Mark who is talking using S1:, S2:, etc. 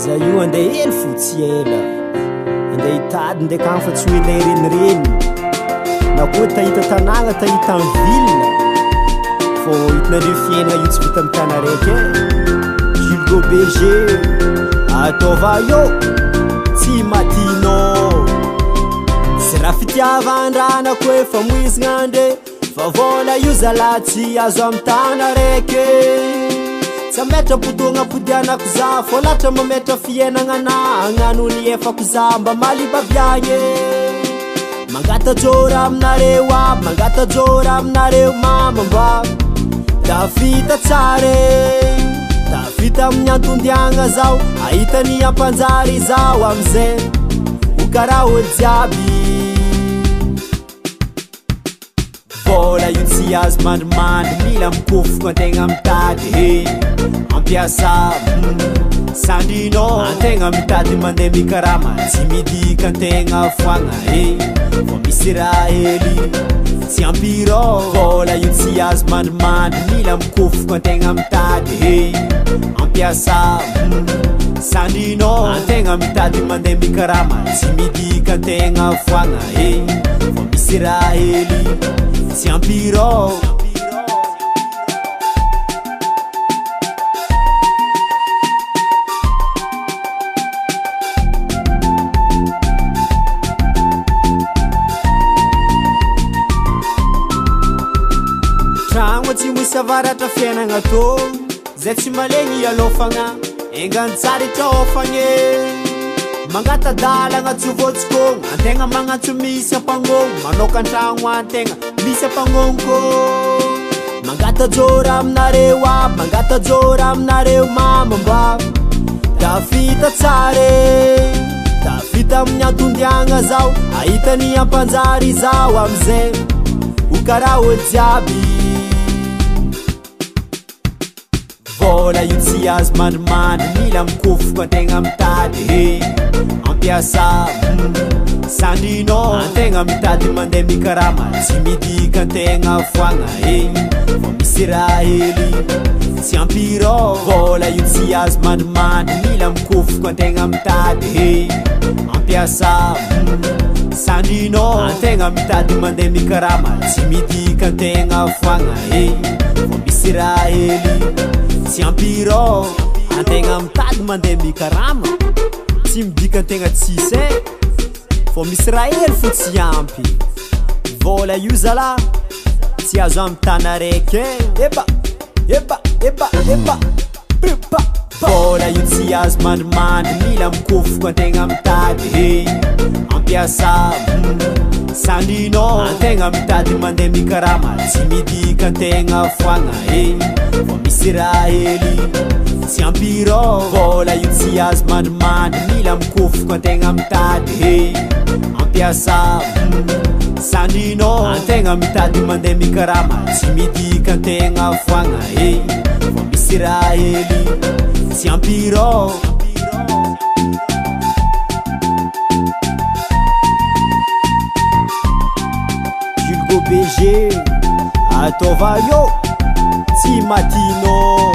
S1: Za io andeha hely fotsy ela andeha hitady ndraiky agny fa tsy hoe andeha renireny na koa tahita tanàgna tahita en ville fô hitanareo fiainana io tsy vita amin'ny tana raiky Julgo Berger ataova io tsy matinao sy raha fitiavan-dranako efa moizigna andre fa vola io zalahy tsy azo amin'ny tana raiky tsy ametra podogna-podianako za fô latra mametra fiainagna na agnano ny efako za mba malibabiagny mangatajôra aminareo aby mangatajôra aminareo mama mba tafita tsare tafita amin'ny antondiagna zao ahitany ampanjary zao amizay ho karaha olo jiaby vola io tsy azo mandrimandry mila mikofoko antegna mitady ampiasa sandrinao antegna mitady mandeha mikarama tsy midika antegna foagna fô misy raha hely tsy ampirao vola io tsy azo mandrimandry mila mikofoko antegna mitady ampiasa sandrinao antegna mitady mandeha mikarama tsy midika antegna foagna fô misy raha hely tsy ampirao tragno tsy misy avaratra fiainagna tô zay tsy malegny alofagna engantsary traofagny mangatadalagna tsy voatsikogno antegna magnantso misy ampagnono manokan-tragno antegna misy ampagnonoko mangatajôra aminareo aby mangatajôra aminareo mama mba tafita tsare tafita amin'ny antondiagna zao ahitany ampanjary zao amizay ho karaha olo jiaby vola io tsy azo mandrimandry mila mikofoko antegna mitady ampiasa sandrinao antegna mitady mandeha mikarama tsy midika antegna foagna fô misy raha hely tsy ampirao vola io tsy azo mandrimandry mila mikofoko antegna mitady ampiasa sandrinao antegna mitady mandeha mikarama tsy midika antegna foagna fô misy raha hely tsy ampirao antegna mitady mandeha mikarama tsy midika antegna tsisy fô misy raha hely fô tsy ampy vola io zala tsy azo amin'ny tana raiky eba eba eba eba eba vola io tsy azo mandrimandry mila mikofoko antegna mitady ampiasa sandrinao antegna mitady mandeha mikarama tsy midika antegna foagna fô misy raha hely tsy ampirao vola io tsy azo mandrimandry mila mikofoko antegna mitady ampiasa sandrinao antegna mitady mandeha mikarama tsy midika antegna foagna fô misy raha hely tsy ampirao Julgo Berger ataova io tsy matinao